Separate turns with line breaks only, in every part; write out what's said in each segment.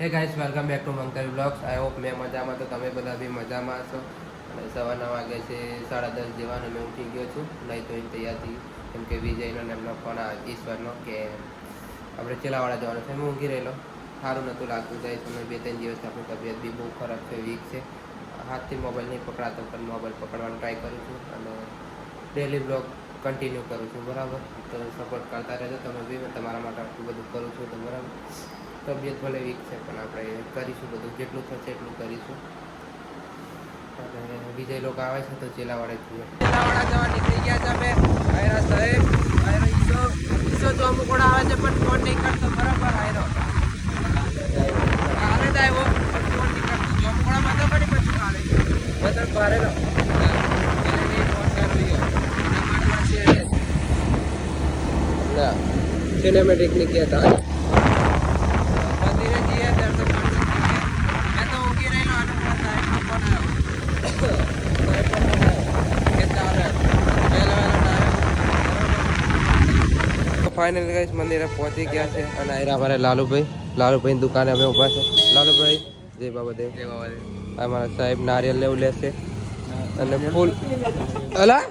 હે guys welcome back to Mankari vlogs I hope મેં મજામાં તો તમે બધા બી મજામાં છો અને સવારના વાગે છે 10:30 જેવા અને મેં ઉઠી ગયો છું નહીં તો તૈયાર થઈ કેમ કે વિજયનો ને એમનો ફોન ઈશ્વરનો કે આપણે ચેલાવાળા જવાનું છે. હું ઊંઘી રહેલો, સારું નહોતું લાગતું જાય તમે 2-3 દિવસ આપણી તબિયત બી બહુ ખરાબ છે, વીક છે. હાથથી મોબાઈલ નહીં પકડાતો પણ મોબાઈલ પકડવાનો ટ્રાય કરું છું અને ડેલી બ્લોગ કન્ટિન્યુ કરું છું. બરાબર, તો સપોર્ટ કરતા રહેજો તમે બી. મેં તમારા માટે આટલું બધું કરું છું તો બરાબર. તબિયત ભલે વીક છે પણ આપણે કરીશું બધું, જેટલું થશે એટલું કરીશું. અને વિજય લોકો આવે છે તો ચેલાવાડા જઈએ. ચેલાવાડા જવા નીકળી ગયા છે અમે. આયરા સાહેબ, આયરો ઈસો તો અમુક આવે છે પણ ફોન નહીં કરતો. બરાબર, આયરો કાલે જ આવ્યો પણ ફોન નહીં કરતો. જોમકોડામાં તો પડી પછી કાલે બધા ભારેલો સિનેમેટિક ની કહેતા ફાઇનલી ગાઈસ મંદિરે પહોંચી ગયા છે અને આયરા અમારે લાલુભાઈની દુકાને અમે ઊભા છે. લાલુભાઈ જય બાબાદેવ. અમારા સાહેબ નારિયેલ લેવું લેશે અને ફૂલ અલા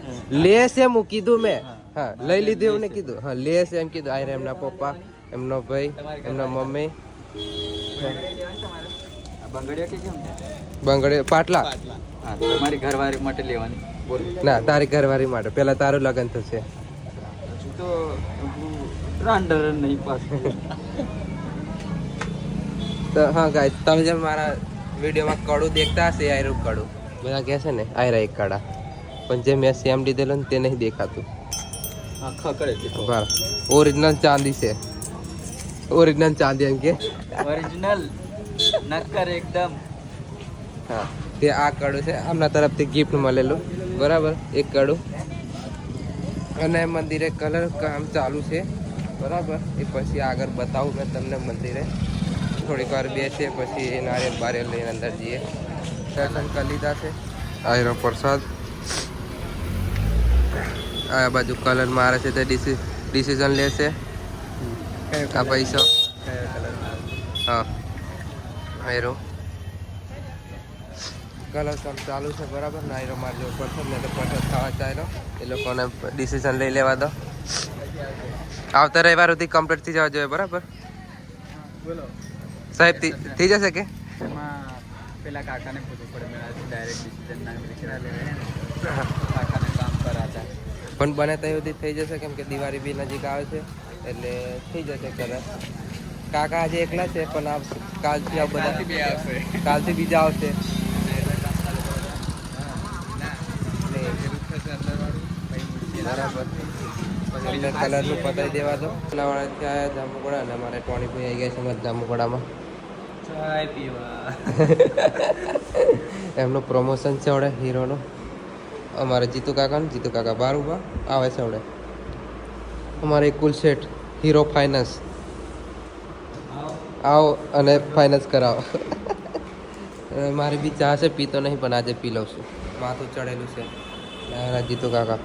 લેશે હું કીધું મેં. હા લઈ લીધું એવું ને કીધું. હા લેશે એમ કીધું. આયરા એમના પપ્પા, એમનો ભાઈ, એમના મમ્મી. બંગડી પાટલા
તમારી ઘરવાળી માટે લેવાની.
ના, તારી ઘરવાળી માટે. પેલા તારું લગ્ન થશે
તો રાંડર નહીં પાછું.
તો હા ગાઈસ, તમે જેમ મારા વિડીયોમાં કડું દેખતા હશે, આયરું કડું બધા કહે છે ને આયરા એક કડા, પણ જે મેં સેમ લીધેલો ને તે નહીં દેખાતું. ઓરિજિનલ ચાંદી છે, ઓરિજિનલ ચાંદી એમ કે
ઓરિજિનલ નક્કર એકદમ.
હા, તે આ કડું છે, આમના તરફથી ગિફ્ટ મળેલું. બરાબર, એક કડું. અને મંદિરે કલર કામ ચાલુ છે. બરાબર, એ પછી આગળ બતાવું મેં તમને. મંદિરે થોડીક વાર બેસીએ પછી નારિયેલ બારિયેલ લઈને અંદર જઈએ. દર્શન કરી લીધા છે. આયરો પ્રસાદ આ બાજુ કલર મારે છે તે ડિસિઝન લેશે. આ પૈસો હા આયરો કલર કામ ચાલુ છે. બરાબર, નાયરો મારજો પ્રસાદ ને તો પ્રસાદ ખાવા ચાલ્યો. એ લોકોને ડિસિઝન લઈ લેવા દો. આવતા રવિવાર સુધી કમ્પ્લીટ થઈ જવા જોઈએ. બરાબર
બોલો
સાહેબ, થઈ જશે કે
પેલા કાકાને પૂછવું પડે. મેં ડાયરેક્ટ ડિસિઝન ના કાકાને કામ કરાતા
પણ બને ત્યાં સુધી થઈ જશે કેમ કે દિવાળી બી નજીક આવે છે એટલે થઈ જશે કલર. કાકા આજે એકલા છે પણ કાલથી બધા કાલથી બીજા આવશે. બરાબર, એટલે કલરનું પતાવી દેવા દો. વાળા ત્યાં જામુગોડા અને અમારે ટોણીભાઈ આવી ગયા છે અમારે જામુગોડામાં
ચાય પીવા.
એમનું પ્રમોશન છે આવડે હીરોનું. અમારે જીતુ કાકા બહાર ઉભા આવે છે આવડે. અમારે કુલ સેટ હીરો ફાઇનાન્સ આવો અને ફાઇનાન્સ કરાવો. મારે બી ચા છે, પીતો નહીં પણ આજે પી લઉં છું. માથું ચડેલું છે. જીતુ કાકા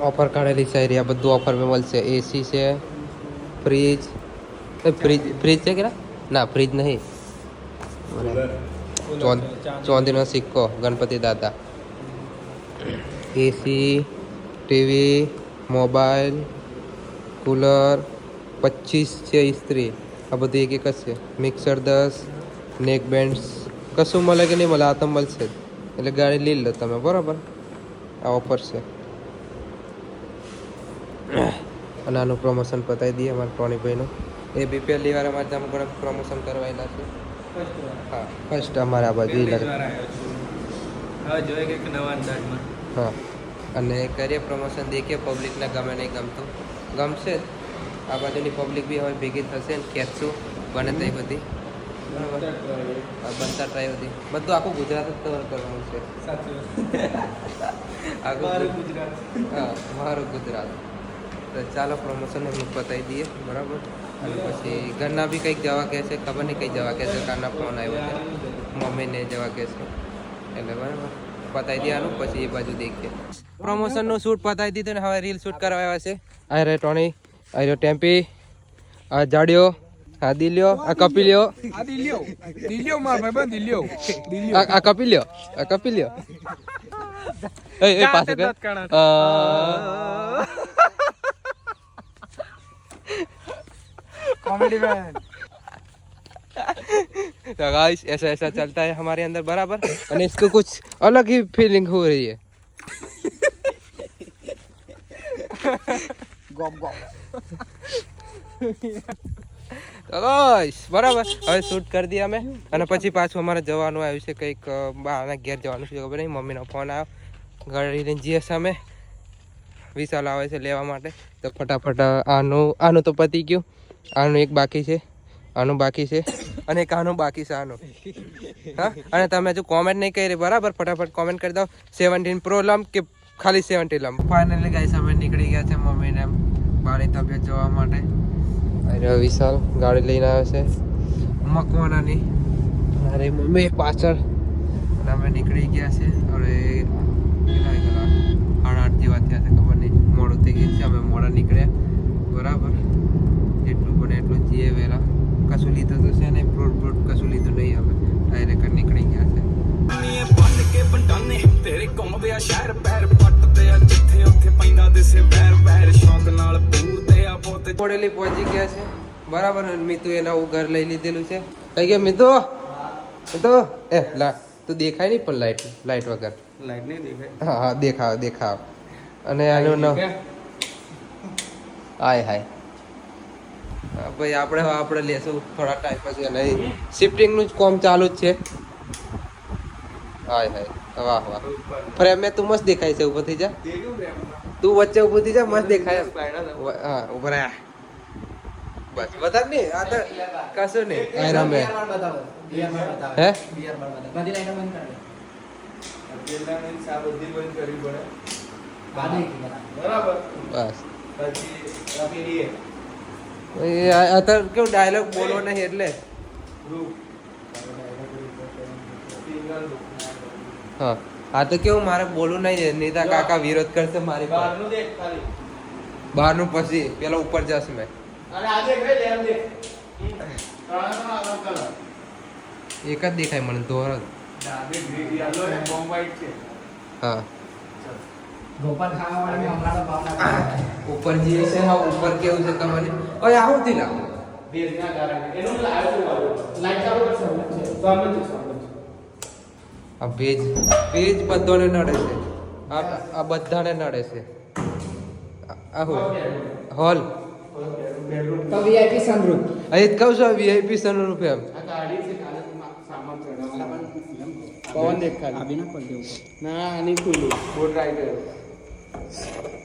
ઓફર કાઢેલી છે. આ બધું ઓફરમાં મળશે. એસી છે, ફ્રીજ છે કે ના ફ્રીજ નહીં, ચોંદીનો સિક્કો, ગણપતિ દાદા, એસી, ટીવી, મોબાઈલ, કુલર 25 છે. ઇસ્ત્રી આ બધું એક જ છે. મિક્સર 10, નેક બેન્ડ્સ કશું મળે કે નહીં મળે, આ તો મળશે એટલે ગાડી લઈ લો તમે. બરાબર, આ ઓફર છે. અને આનું પ્રમોશન પતાવી દઈએ અમારા ટોણીભાઈનું. એ બી પહેલી વાર અમારે જામગોડા પ્રમોશન કરવાયેલા છે. હા, ફર્સ્ટ અમારે આ બાજુ હા. અને કરીએ પ્રમોશન, દેખીએ પબ્લિકને ગમે નહીં ગમતું. ગમશે જ. આ બાજુની પબ્લિક બી હવે ભેગી થશે ને ખેંચશું બને તે બધી. બરાબર, બનતા ટ્રાય બધી બધું આખું ગુજરાત જ કવર કરવાનું છે. આખું ગુજરાત. હા, મારું ગુજરાત. તો ચાલો પ્રમોશન એમનું પતાવી દઈએ. બરાબર, અને પછી ઘરના બી કંઈક જવા કહે છે, ખબર નહીં કંઈક જવા કહે છે. કારના ફોન આવ્યો છે, મમ્મીને જવા કહે છે એટલે બરાબર પતાવી દેવાનું. પછી એ બાજુ દેખીએ. પ્રમોશનનું શૂટ પતાવી દીધું ને હવે રીલ શૂટ કરવા આવ્યા છે. આ રે ટોણી, આ રે ટેમ્પી, આ જાડિયો હા દિલ્યો આ કપી લ્યો
આ દિલ્યો માર ભાઈ દિલ્યો
આ કપી લ્યો આ કપી લ્યો એ પાસે કર
कॉमेडी मैन
तो गाइस ऐसा ऐसा चलता है हमारे अंदर बराबर और इसको कुछ अलग ही फीलिंग हो रही है
गॉम गॉम
તો ગાઈસ બરાબર હવે શૂટ કરી દઈએ અમે અને પછી પાછું અમારે જવાનું આવ્યું છે કંઈક બહારના ઘેર જવાનું છે ખબર નહીં મમ્મીનો ફોન આવ્યો ગાડી લઈને જઈએ છીએ અમે વિશાલ આવે છે લેવા માટે તો ફટાફટ આનું તો પતી ગયું આનું એક બાકી છે આનું બાકી છે અને એક આનું બાકી છે આનું હા અને તમે હજુ કોમેન્ટ નહીં કરી બરાબર ફટાફટ કોમેન્ટ કરી દો 17 પ્રો લમ કે ખાલી 70 લમ ફાઇનલી ગાઈસ અમે નીકળી ગયા છે મમ્મીને બાળની તબિયત જોવા માટે અરે વિશાલ ગાડી લઈને આવે છે મકવાનાની અરે મમ્મી પાછળ અને અમે નીકળી ગયા છે હવે કેટલા વાગ્યા 8:30 જેવા થયા છે ખબર નહીં મોડું થઈ ગયું છે અમે મોડા નીકળ્યા બરાબર જેટલું બને એટલું જઈએ વહેલા કશું લીધું તો છે નહીં ફ્રૂટ કશું લીધું નહીં હવે ડાયરેક્ટ નીકળી ગયા છે મોડેલી પહોંચી ગયા છે બરાબર મીતુ એના ઘર લઈ લીધેલું છે કઈ ગયા મીતુ મીતુ એ લા તું દેખાય નહીં પણ લાઈટ વગર
लाइट नहीं दिखे
હા હા દેખાવ અને આનું હાય હાય ભાઈ આપણે લેશું થોડા ટાઈમ પછી અને શિફ્ટિંગનું જ કામ ચાલુ જ છે હાય હાય વાહ વાહ ફ્રેમ મેં તું મસ્ત દેખાય છે ઊભો થઈ જા તું વચ્ચે ઊભો થઈ જા મસ્ત દેખાય હા ઊભો રહ્યા બસ વધારે નહીં આ તો કશું નહીં આરામ હે હે બસ અત્યારે કેવું ડાયલોગ બોલો નહીં એટલે હા આ તો કેવું મારે બોલવું નહીં નીતા કાકા વિરોધ કરશે મારી બહારનું પછી પેલા ઉપર જશે મેં એક જ દેખાય મને ધોર જ હા ઉપર જે છે હા ઉપર કેવું છે તમને ઓય આવું થી લાવ આ ભેજ બધાને નડે છે આ બધાને નડે છે હોલ
तो वीआईपी सनरूफ
અહીં કહું છું વીઆઈપી સનરૂફ એમ
पवन देख खाली अभी ना खोल दे ना नहीं खुलू बोल राइडर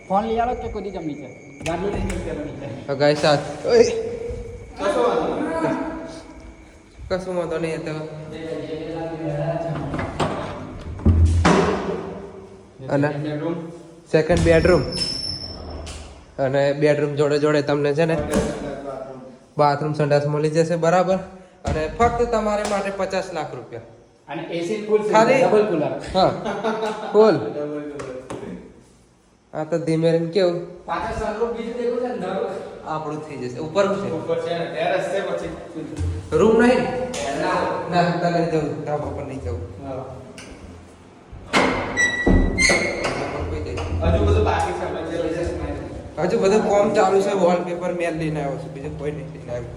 फोन लिया लो के कोदी जम नीचे गाड़ी नहीं मिलते नीचे
તો ગાઈસ આ કશું વાંધો નહીં તો અને સેકન્ડ બેડરૂમ અને બેડરૂમ જોડે જોડે તમને છે ને બાથરૂમ સંડાસ મળી જશે બરાબર અને ફક્ત તમારે માટે 50 લાખ રૂપિયા
અને એસી ફૂલ
ખાલી
ડબલ કુલર
હા ફૂલ આ તો ધીમે રહીને કેવું
પાછા સનરૂફ બીજું દેખો છે અંદર
આપણું થઈ જશે ઉપર છે
ઉપર છે ને ટેરેસ છે પછી
રૂમ નહીં
ના
ના તને જવું ધાબા પર નહીં જવું
હજુ બધું બાકી છે આપણે લેટેસ્ટ માં
હજુ બધું કોમ ચાલુ છે વોલપેપર મેલ લઈને આવ્યો છું બીજું કોઈ નહીં લઈને આવ્યો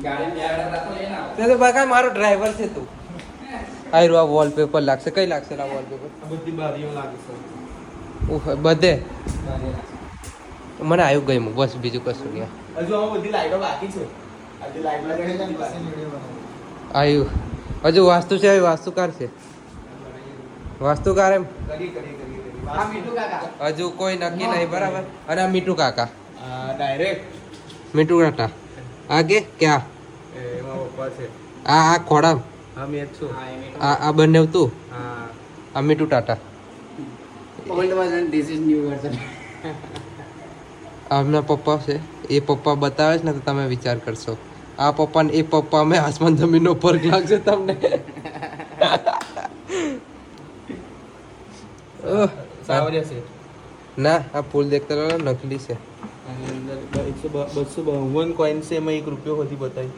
ગાડી બેડા રાખો લઈને આવો
તે તો બકા મારો ડ્રાઈવર છે તું આયરો આ વોલપેપર લાગશે કઈ લાગશે આ વોલપેપર
બધી બારીઓ લાગે છે
ઓહ બધે મને આવ્યું ગયું બસ બીજું કશું નહીં
હજુ આમાં બધી લાઈટો બાકી છે આજે લાઈટ લાગે છે
આવ્યું હજુ વાસ્તુ છે વાસ્તુકાર છે વાસ્તુકાર એમ
કરી આ મીઠું કાકા
હજુ કોઈ નક્કી નહીં બરાબર અને આ મીઠું કાકા
ડાયરેક્ટ
મીઠું કાકા આગે ક્યાં
એમાં પપ્પા છે
આ ખોડા
હા મેં છું
આ બંને તું
હા
આ મીઠું Tata
old version this is new version
આમના પપ્પા છે એ પપ્પા બતાવે છે ને તો તમે વિચાર કરશો આ પપ્પા ને એ પપ્પા અમે આસમાન જમીનનો ફરક લાગશે તમને
સાવરિયા છે
ના આ ફૂલ દેખતા રહો નકલી છે
અને અંદર
252 કોઈન છે એમાં 1 રૂપિયો હતી બતાવી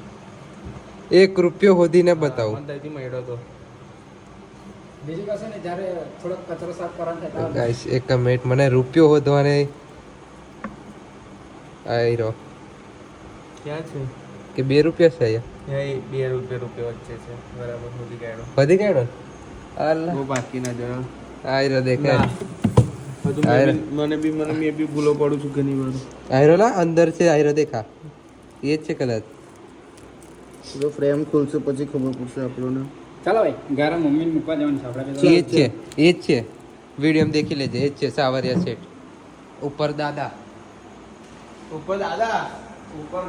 1 રૂપિયો હોધીને બતાવું
મને ત્યાંથી મળ્યો તો
બીજું કશું ને જ્યારે થોડોક કચરો સાફ કરવાનો થાય ત્યારે
ગાઈસ એક મિનિટ મને રૂપિયો હોધવાને આયરો
ક્યાં છે
કે 2 રૂપિયા છે અહીંયા
ત્યાં 2 રૂપિયા વચ્ચે છે બરાબર સુધી ગયો
વધી ગયો અલ્લા
બહુ બાકી ના જણા
આયરો દેખાય
હજુ મને બી ભૂલો પડું છું ઘણી વાર
આયરો ના અંદર છે આયરો દેખા એ જ છે કદાચ
જો ફ્રેમ ખોલશે પછી ખબર પડશે આપણને
ચાલો ભાઈ ઘરે મમ્મીને મૂકવા જવાનું છે આપણે
એ જ છે એ જ છે વિડીયો દેખી લેજે એ જ છે સાવરિયા સેટ ઉપર દાદા
ઉપર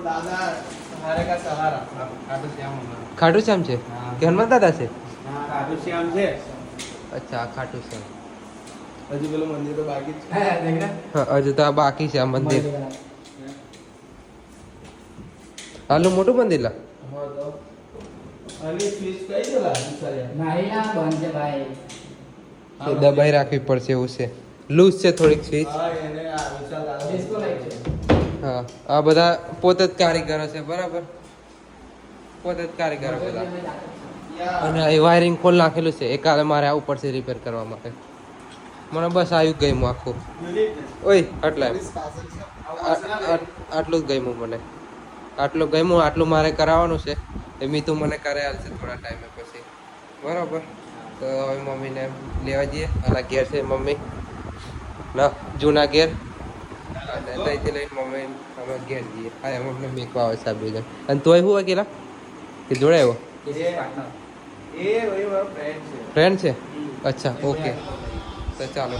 દાદા સહારે કા સહારા ખાટુ શ્યામ હમારા
ખાટુ શ્યામ છે કે હનુમાન દાદા છે
હા ખાટુ શ્યામ છે
અચ્છા ખાટુ શ્યામ
હજુ પેલું મંદિર તો બાકી જ છે
હા દેખ ને
હા હજુ તો આ બાકી છે આ મંદિર આટલું મોટું મંદિર લા
હા તો અને સ્વિચ કઈ દેલા વિચાર્યા
નહીં ના બંધ છે ભાઈ
એ દબાઈ રાખવી પડશે એવું છે લૂઝ છે થોડીક સ્વિચ
હા એને આ વિશાલ
ડિસ્કો લાઈટ છે
હા આ બધા પોતે જ કારીગરો છે બરાબર પોતે જ કારીગરો બધા અને એ વાયરિંગ ખોલ નાખેલું છે એ કાલે મારે આવવું પડશે રિપેર કરવા માટે મને બસ આવ્યું ગયું આખું ઓય આટલા આટલું જ ગયું મને આટલું ગયું આટલું મારે કરાવવાનું છે એ મીતું મને કરે હાલશે થોડા ટાઈમે પછી બરાબર તો હવે મમ્મીને લેવા જઈએ આના ઘેર છે મમ્મી ના જૂના ઘેર અને ત્યાંથી લઈને મમ્મી અમે ઘેર જઈએ હા એમ અમને મેકવા આવે સાહેબ બીજા અને તોય હું અકેલા કે જોડે આવ્યો
એ ભાઈ મારો ફ્રેન્ડ છે
ફ્રેન્ડ છે અચ્છા ઓકે તો ચાલો